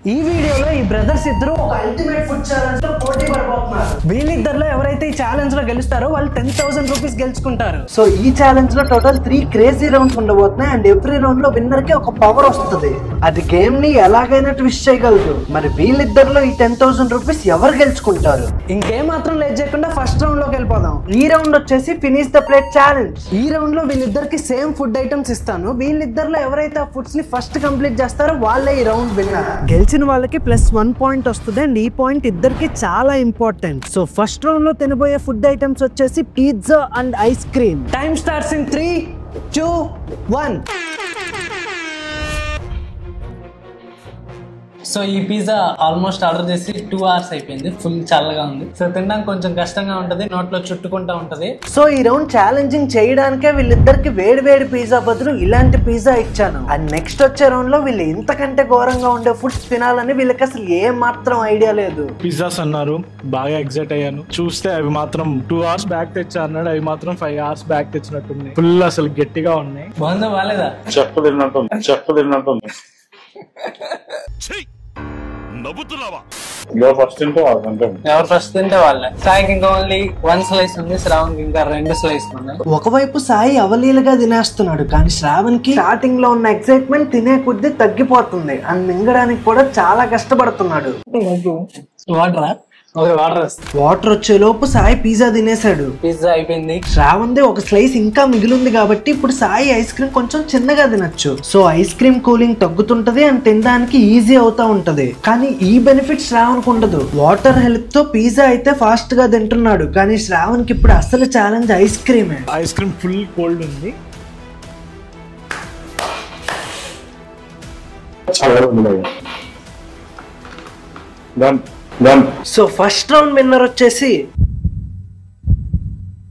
ఈ వీడియోలో ఈ బ్రదర్స్ ఇద్దరు ఒక అల్టిమేట్ ఫుడ్ ఛాలెంజ్ లో పోటీ పడబోతున్నారు. వీళ్ళిద్దరిలో ఎవరైతే ఈ ఛాలెంజ్ లో గెలుస్తారో వాళ్ళు 10,000 రూపీస్ గెలుచుకుంటారు. సో ఈ ఛాలెంజ్ లో టోటల్ 3 క్రేజీ రౌండ్స్ ఉండబోతున్నాయి అండ్ ఎవ్రీ రౌండ్ లో విన్నర్ కి ఒక పవర్ వస్తుంది. అది గేమ్ ని ఎలాగైనా ట్విస్ట్ చేయగలదు. మరి వీళ్ళిద్దరిలో ఈ 10,000 రూపీస్ ఎవరు గెలుచుకుంటారు? ఇంకేం మాత్రం లేట్ చేయకుండా ఫస్ట్ రౌండ్ లోకి వెళ్ళిపోదాం. ఈ రౌండ్ వచ్చేసి ఫినిష్ ద ప్లేట్ ఛాలెంజ్. ఈ రౌండ్ లో వీళ్ళిద్దరికి సేమ్ ఫుడ్ ఐటమ్స్ ఇస్తాను. వీళ్ళిద్దరిలో ఎవరైతే ఆ ఫుడ్స్ ని ఫస్ట్ కంప్లీట్ చేస్తారో వాళ్ళే ఈ రౌండ్ విన్నర్. గెలిచిన వాళ్ళకి +1 పాయింట్ వస్తుంది అండ్ ఈ పాయింట్ ఇద్దరికి చాలా ఇంపార్టెంట్. సో ఫస్ట్ రౌండ్ లో తినబోయే ఫుడ్ ఐటమ్స్ వచ్చేసి pizza and ice cream. Time starts in 3, 2, 1. So ఈ పిజ్జా ఆల్మోస్ట్ ఆర్డర్ చేసి 2 hours అయిపోయింది. ఫుల్ చల్లగా ఉంది. సో తినడానికి కొంచెం కష్టంగా ఉంటది, నోట్లో చుట్టుకుంటా ఉంటది. సో ఈ రౌండ్ ఛాలెంజింగ్ చేయడానికే వీళ్ళిద్దరికి వేడి పిజ్జా బదులు ఇలాంటి పిజ్జా ఇచ్చాను. అండ్ నెక్స్ట్ వచ్చే రౌండ్ లో వీళ్ళు ఇంతకంటే ఘోరంగా ఉండే ఫుడ్స్ తినాలని వీళ్ళకి అసలు ఏ మాత్రం ఐడియా లేదు. పిజ్జాస్ అన్నారు, బాగా ఎగ్జైట్ అయ్యాను. చూస్తే అవి మాత్రం 2 hours బ్యాక్ తెచ్చా అన్నాడు, అవి మాత్రం 5 hours బ్యాక్ తెచ్చినట్టుంది. ఫుల్ అసలు గట్టిగా ఉన్నాయి. బాగుందా బాగాలేదా? చెప్పు తిన్నట్టుంది. ఎవరు ఫస్ట్ తింటే వాళ్ళే. సాయికి ఇంకా ఓన్లీ 1 slice ఉంది, శ్రావణ్కి ఇంకా 2 slices ఉన్నాయి. ఒకవైపు సాయి అవలీలగా తినేస్తున్నాడు కానీ శ్రావణ్ కి స్టార్టింగ్ లో ఉన్న ఎక్సైట్మెంట్ తినే కొద్దీ తగ్గిపోతుంది అండ్ మింగడానికి కూడా చాలా కష్టపడుతున్నాడు. వాటర్ వచ్చే లోపు సాయి పిజ్జా తినేసాడు. పిజ్జా అయిపోయింది. శ్రావణ్ ది ఒక స్లైస్ ఇంకా మిగిలింది కాబట్టి ఇప్పుడు సాయి ఐస్ క్రీమ్ కొంచెం చిన్నగా తినొచ్చు. సో ఐస్ క్రీమ్ కూలింగ్ తగ్గుతుంటది అండ్ తినడానికి ఈజీ అవుతా ఉంటది. కానీ ఈ బెనిఫిట్ శ్రావణ్ కు ఉండదు. వాటర్ హెల్ప్ తో పిజ్జా అయితే ఫాస్ట్ గా తింటున్నాడు కానీ శ్రావణ్ కి ఇప్పుడు అసలు ఛాలెంజ్ ఐస్ క్రీమే. ఐస్ క్రీమ్ ఫుల్ కోల్డ్ ఉంది. సో ఫస్ట్ రౌండ్ విన్నర్ వచ్చేసి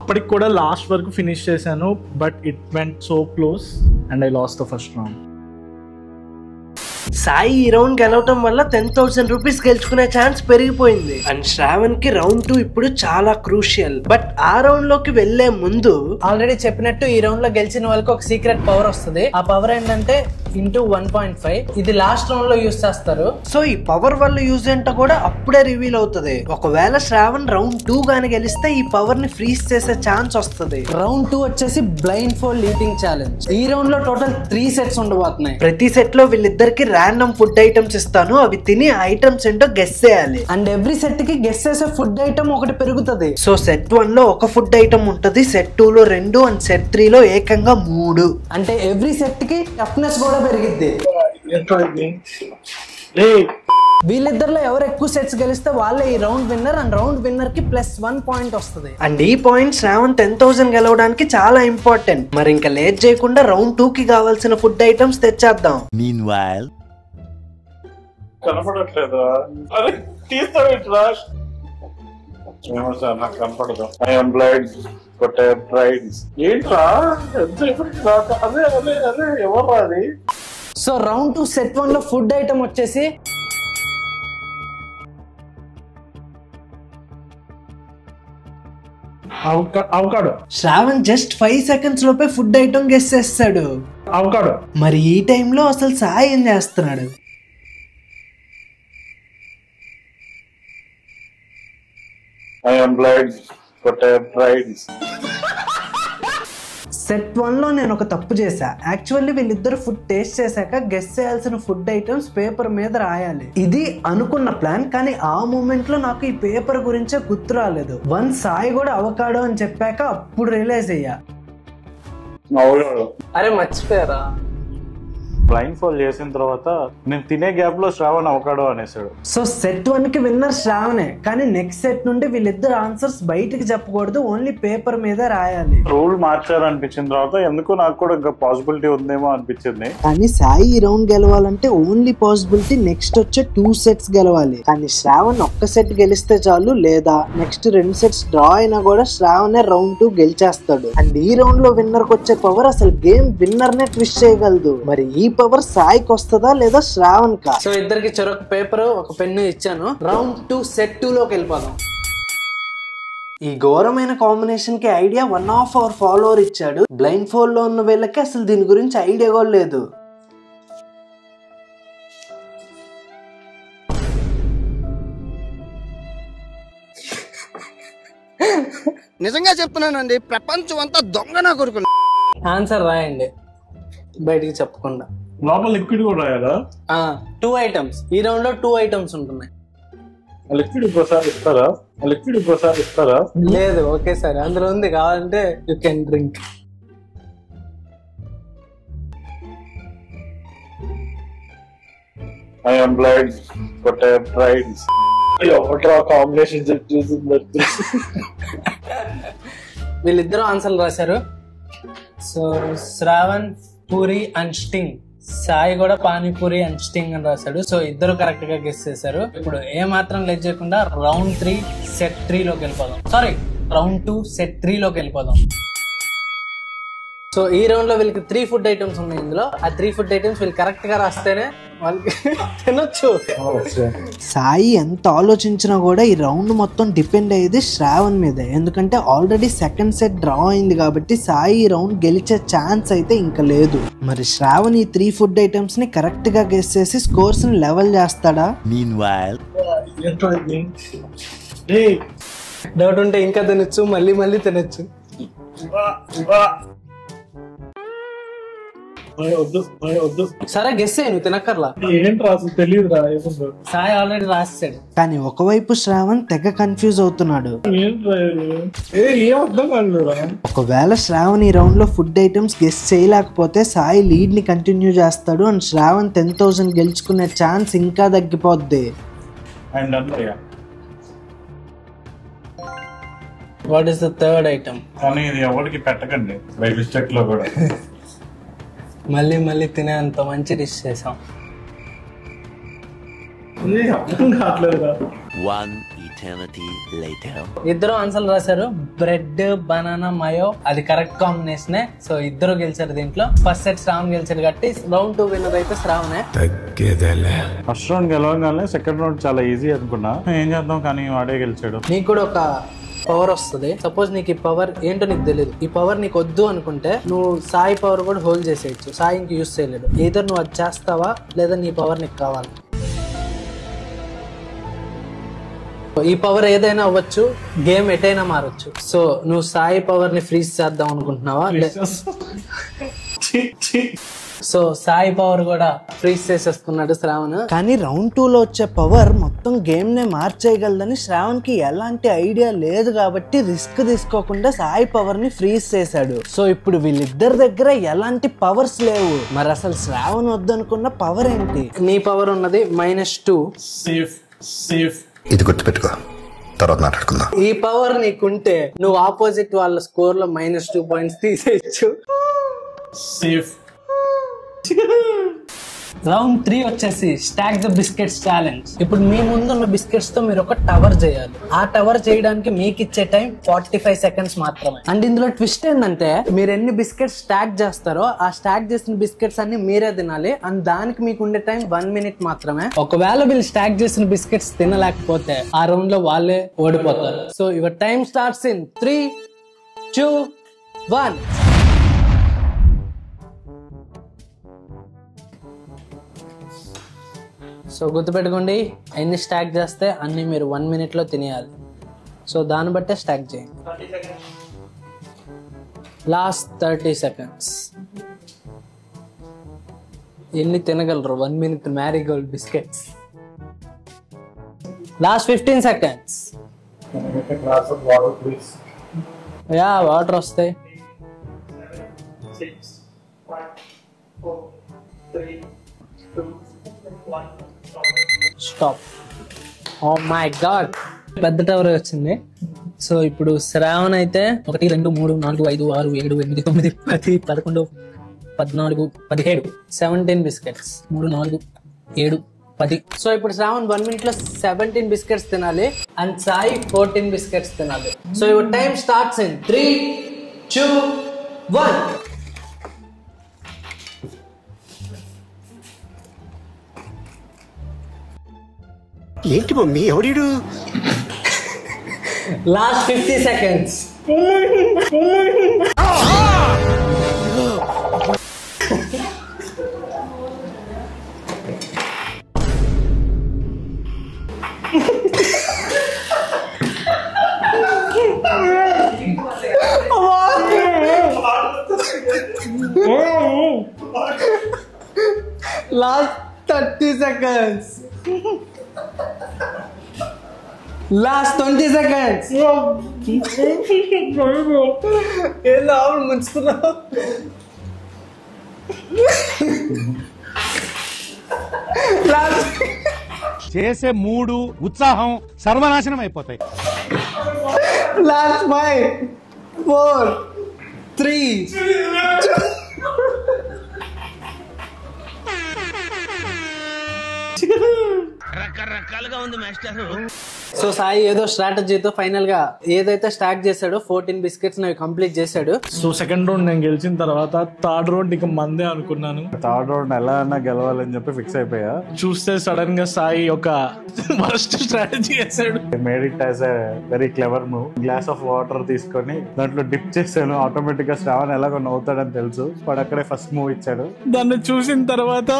అప్పటికి కూడా లాస్ట్ వరకు ఫినిష్ చేశాను, but it went so close and I lost the first round. Sai ఈ రౌండ్ గెలవటం వల్ల 10,000 రూపీస్ గెలుచుకునే ఛాన్స్ పెరిగిపోయింది అండ్ శ్రావణ్ కి రౌండ్ 2 ఇప్పుడు చాలా క్రూషియల్. బట్ ఆ రౌండ్ లోకి వెళ్లే ముందు ఆల్రెడీ చెప్పినట్టు ఈ రౌండ్ లో గెలిచిన వాళ్ళకి ఒక సీక్రెట్ పవర్ వస్తుంది. ఆ పవర్ ఏంటంటే ఇంటూ 1.5. ఇది లాస్ట్ రౌండ్ లో యూజ్ చేస్తారు. సో ఈ పవర్ వల్ల యూజ్ ఏంటో కూడా అప్పుడే రివీల్ అవుతుంది. ఒకవేళ శ్రావణ్ రౌండ్ 2 గాని గెలిస్తే ఈ పవర్ ని ఫ్రీజ్ చేసే ఛాన్స్ వస్తుంది. రౌండ్ 2 వచ్చేసి బ్లైండ్ ఫోల్డ్ ఈటింగ్ ఛాలెంజ్. ఈ రౌండ్ లో టోటల్ 3 సెట్స్ ఉండబోతున్నాయి. ప్రతి సెట్ లో వీళ్ళిద్దరికి ర్యాండమ్ ఫుడ్ ఐటమ్స్ ఇస్తాను. అవి తిని ఐటమ్స్ ఏంటో గెస్ చేయాలి అండ్ ఎవ్రీ సెట్ కి గెస్ చేసే ఫుడ్ ఐటమ్ ఒకటి పెరుగుతుంది. సో సెట్ 1 లో ఒక ఫుడ్ ఐటమ్ ఉంటది, సెట్ 2 లో 2 అండ్ సెట్ 3 లో ఏకంగా 3. అంటే ఎవ్రీ సెట్ కి టఫ్నెస్ కూడా పెరిగిద్ది. వీళ్ళిద్దరిలో ఎవరు ఎక్కువ సెట్స్ గెలిస్తే వాళ్ళే ఈ round winner and round winner కి +1 పాయింట్ వస్తుంది. అండ్ ఈ పాయింట్ శ్రావణ్ 10,000 గెలవడానికి చాలా ఇంపార్టెంట్. మరి ఇంకా లేట్ చేయకుండా రౌండ్ 2 కి కావాల్సిన ఫుడ్ ఐటమ్స్ తెచ్చేద్దాం. Meanwhile, కనపడట్లేదా? అరే తీస్తావు ఇట్లా? ఏమో సార్ నాకు కనపడదు. I'm blind but I'm tried. ఏంట్రా అదే ఎవరు అది? సో రౌండ్ 2 సెట్ 1 లో ఫుడ్ ఐటమ్ వచ్చేసి అవకాడో. శ్రావణ్ జస్ట్ 5 seconds లోపే ఫుడ్ ఐటమ్ గెస్ చేస్తాడు. అవకాడో. మరి ఈ టైంలో అసలు సాయి ఏం చేస్తున్నాడు? I'm blind but I'm tried. Set 1 లో నేను ఒక తప్పు చేశా. యాక్చువల్లీ వీళ్ళిద్దరు ఫుడ్ టేస్ట్ చేశాక గెస్ చేయాల్సిన ఫుడ్ ఐటమ్స్ పేపర్ మీద రాయాలి. ఇది అనుకున్న ప్లాన్ కానీ ఆ మూమెంట్ లో నాకు ఈ పేపర్ గురించే గుర్తు రాలేదు. సాయి కూడా అవకాడో అని చెప్పాక అప్పుడు రియలైజ్ అయ్యా. అరే మర్చిపోయారా? బ్లైండ్ ఫోల్డ్ చేసిన తర్వాత నేను తినే గ్యాప్ లో శ్రావణ్ అవకాడో అనేసాడు. సో సెట్ 1 కి విన్నర్ శ్రావణే కానీ నెక్స్ట్ సెట్ నుండి వీళ్ళిద్దరు ఆన్సర్స్ బయటికి చెప్పకూడదు, ఓన్లీ పేపర్ మీద రాయాలి. రూల్ మార్చారనిపించిన తర్వాత ఎందుకు నాకు కూడా ఇంకా పాసిబిలిటీ ఉందేమో అనిపించింది. కానీ సాయి ఈ రౌండ్ గెలవాలంటే ఓన్లీ పాసిబిలిటీ నెక్స్ట్ వచ్చే 2 సెట్స్ గెలవాలి. కానీ శ్రావణ్ ఒక్క సెట్ గెలిస్తే చాలు, లేదా నెక్స్ట్ 2 సెట్స్ డ్రా అయినా కూడా శ్రావణే రౌండ్ 2 గెలిచేస్తాడు. అండ్ ఈ రౌండ్ లో విన్నర్ కి వచ్చే పవర్ అసలు గేమ్ విన్నర్ నే ట్విస్ట్ చేయగలదు. మరి ఈ పవర్ సాయికి వస్తుందా లేదా శ్రావణ్ కా? సో ఇద్దరికి చెరొక పేపర్ ఒక పెన్ను ఇచ్చాను. రౌండ్ 2 సెట్ 2 లోకి వెళ్ళిపోదాం. ఈ ఘోరమైన కాంబినేషన్ కి idea one of our follower ఇచ్చాడు. బ్లైండ్ ఫోల్డ్ లో ఉన్న వీళ్ళకి అసలు దీని గురించి ఐడియా కూడా లేదు. నిజంగా చెప్తున్నానండి, ప్రపంచం అంతా దొంగ నా కొడుకు. ఆన్సర్ రాయండి బయటికి చెప్పకుండా. లోపల లిక్విడ్ కూడా రాయాలా? 2 ఐటమ్స్. ఈ రౌండ్ లో 2 ఐటమ్స్ ఉంటున్నాయి. లిక్విడ్ ఇంకోసారి ఇస్తారా? లేదు, ఒకేసారి. అందులో ఉంది, కావాలంటే you can drink. I am blind, but I have tried. Combination చూసింది. వీళ్ళిద్దరూ ఆన్సర్లు రాశారు. So Shravan puri and sting, Sai కూడా పానీపూరి అండ్ స్టింగ్ అని రాశాడు. సో ఇద్దరు కరెక్ట్ గా గెస్ చేశారు. ఇప్పుడు ఏ మాత్రం లెట్ చేయకుండా రౌండ్ 3 సెట్ 3 లోకి వెళ్ళిపోదాం. సారీ, రౌండ్ 2 సెట్ 3 లోకి వెళ్ళిపోదాం. సో ఈ రౌండ్ లో వీళ్ళకి 3 ఫుడ్ ఐటమ్స్ ఉన్నాయి. ఇందులో ఆ 3 ఫుడ్ ఐటమ్స్ వీళ్ళు కరెక్ట్ గా రాస్తేనే వాళ్ళకి తినొచ్చు. సాయి ఎంత ఆలోచించినా కూడా ఈ రౌండ్ మొత్తం డిపెండ్ అయ్యేది శ్రావణ్ మీద. ఎందుకంటే ఆల్రెడీ సెకండ్ సెట్ డ్రా అయింది కాబట్టి సాయి ఈ రౌండ్ గెలిచే ఛాన్స్ అయితే ఇంకా లేదు. మరి శ్రావణ్ ఈ 3 ఫుడ్ ఐటమ్స్ ని కరెక్ట్ గా గెస్ చేసి స్కోర్స్ ని లెవెల్ చేస్తాడా? డౌట్ ఉంటే ఇంకా తినొచ్చు, మళ్ళీ తినొచ్చు. సరే గెస్ నువ్వు తినక్కర్లా. ఏంటి రాసు తెలియదు రా. సాయి ఆల్రెడీ రాసాడు. కానీ ఒకవైపు శ్రావణ్ తెగ కన్ఫ్యూజ్ అవుతున్నాడు. ఒకవేళ శ్రావణ్ ఈ రౌండ్ లో ఫుడ్ ఐటమ్స్ గెస్ చేయలేకపోతే సాయి లీడ్ ని కంటిన్యూ చేస్తాడు అండ్ శ్రావణ్ 10,000 గెలుచుకునే ఛాన్స్ ఇంకా తగ్గిపోద్ది. What is the third item? కానీ ఇది ఎవరికి పెట్టకండి బై మిస్టేక్ లో కూడా. మళ్ళీ తినే అంత మంచి డిష్ చేసాం. ఇద్దరు ఆన్సర్లు రాశారు. బ్రెడ్ బనానా మయో, అది కరెక్ట్ కాంబినేషన్. సో ఇద్దరు గెలిచారు దీంట్లో. ఫస్ట్ సెట్ శ్రావణ్ గెలిచారు కాబట్టి రౌండ్ 2 విన్నర్ అయితే శ్రావణే. ఫస్ట్ రౌండ్ గెలవగానే సెకండ్ రౌండ్ చాలా ఈజీ అనుకున్నా, ఏం చేద్దాం కానీ వాడే గెలిచాడు. నీకు కూడా ఒక పవర్ వస్తుంది. సపోజ్ నీకు ఈ పవర్ ఏంటో నీకు తెలియదు, ఈ పవర్ నీకు వద్దు అనుకుంటే నువ్వు సాయి పవర్ కూడా హోల్డ్ చేసేయచ్చు. సాయి ఇంక యూజ్ చేయలేడు. ఏదో నువ్వు అది చేస్తావా లేదా నీ పవర్ నీకు కావాలి. ఈ పవర్ ఏదైనా అవ్వచ్చు, గేమ్ ఎటైనా మారచ్చు. సో నువ్వు సాయి పవర్ ని ఫ్రీజ్ చేద్దాం అనుకుంటున్నావా? సో సాయి పవర్ కూడా ఫ్రీజ్ చేసేస్తున్నాడు శ్రావణ్. కానీ రౌండ్ 2 లో వచ్చే పవర్ మొత్తం గేమ్ నే మార్చేయగలదని శ్రావణ్ కి ఎలాంటి ఐడియా లేదు కాబట్టి రిస్క్ తీసుకోకుండా సాయి పవర్ ని ఫ్రీజ్ చేశాడు. సో ఇప్పుడు వీళ్ళిద్దరి దగ్గర ఎలాంటి పవర్స్ లేవు. మరి అసలు శ్రావణ్ వద్దనుకున్న పవర్ ఏంటి? నీ పవర్ ఉన్నది -2. సేఫ్ ఇది గుర్తుపెట్టుకో, తర్వాత మాట్లాడుకుందాం. ఈ పవర్ నీకుంటే నువ్వు ఆపోజిట్ వాళ్ళ స్కోర్ లో -2 పాయింట్స్ తీసేయచ్చు. సేఫ్. రౌండ్ 3 వచ్చేసి స్టాక్ ద బిస్కెట్స్ ఛాలెంజ్. ఇప్పుడు మీ ముందున్న బిస్కెట్స్ తో మీరు ఒక టవర్ చేయాలి. ఆ టవర్ చేయడానికి మీకు ఇచ్చే టైం 45 సెకండ్స్ మాత్రమే. అండ్ ఇందులో ట్విస్ట్ ఏంటంటే మీరు ఎన్ని బిస్కెట్స్ స్టాక్ చేస్తారో ఆ స్టాక్ చేసిన బిస్కెట్స్ అన్ని మీరే తినాలి. అండ్ దానికి మీకు ఉండే టైం 1 మినిట్ మాత్రమే. ఒకవేళ వీళ్ళు స్టాక్ చేసిన బిస్కెట్స్ తినలేకపోతే ఆ రౌండ్ లో వాళ్ళే ఓడిపోతారు. So your time starts in 3, 2, 1. So గుర్తుపెట్టుకోండి, ఎన్ని స్టాక్ చేస్తే అన్ని మీరు 1 మినిట్ లో తినేయాలి. సో దాన్ని బట్టే స్టాక్ చేయండి. Last 30 seconds. ఎన్ని తినగలరు 1 minute Marie Gold biscuits? Last 15 seconds. Yeah, water వస్తాయి. 6, 5, 4, 3, 2, 1. స్టాప్. ఓ మై గాడ్, పెద్ద టవర్ వచ్చింది. సో ఇప్పుడు శ్రావణ్ అయితే 1, 2, 3, 4, 5, 6, 7, 8, 9, 10, 11, 14, 17 17 బిస్కెట్స్. 3, 4, 7, 10. సో ఇప్పుడు శ్రావణ్ 1 మినిట్ లో 17 బిస్కెట్స్ తినాలి అండ్ సాయి 14 బిస్కెట్స్ తినాలి. So your time starts in 3, 2, 1. ఏంటి మమ్మీ ఎవడు? Last 50 seconds. Last 30 seconds. Last 20 seconds. ఏం లాభం ముంచుతున్నావు? చేసే మూడు ఉత్సాహం సర్వనాశనం అయిపోతాయి. Last 5, 4, 3, 2. రకరకాలుగా ఉంది మాస్టర్. సో సాయి ఏదో స్ట్రాటజీతో ఫైనల్ గా ఏదైతే స్టార్ట్ చేశాడో 14 బిస్కెట్స్ అవి కంప్లీట్ చేశాడు. సో సెకండ్ రౌండ్ నేను గెలిచిన తర్వాత థర్డ్ రౌండ్ ఇక మందే అనుకున్నాను. థర్డ్ రౌండ్ ఎలా అన్నా గెలవాలని చెప్పి ఫిక్స్ అయిపోయా. చూస్తే సడన్ గా సాయి ఒక వర్స్ట్ స్ట్రాటజీ చేశాడు. Made it as a very clever move. Glass of water తీసుకొని దాంట్లో డిప్ చేశాను. ఆటోమేటిక్ గా శ్రావణ్ ఎలాగో నవ్వుతాడని తెలుసు, వాడు అక్కడే ఫస్ట్ మూవ్ ఇచ్చాడు. దాన్ని చూసిన తర్వాత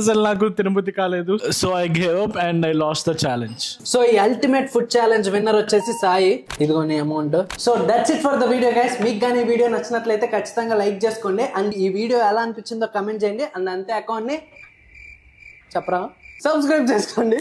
అసలు నాకు తిరుపతి కాలేదు. So I gave up and I lost the challenge. So ఈ అల్టిమేట్ ఫుడ్ ఛాలెంజ్ విన్నర్ వచ్చేసి సాయి. ఇదిగోని amount. So that's it for the video guys. మీకు కానీ ఈ వీడియో నచ్చినట్లయితే ఖచ్చితంగా లైక్ చేసుకోండి అండ్ ఈ వీడియో ఎలా అనిపించిందో కమెంట్ చేయండి అండ్ అంతే అకౌంట్ ని చెప్పరా సబ్స్క్రైబ్ చేసుకోండి.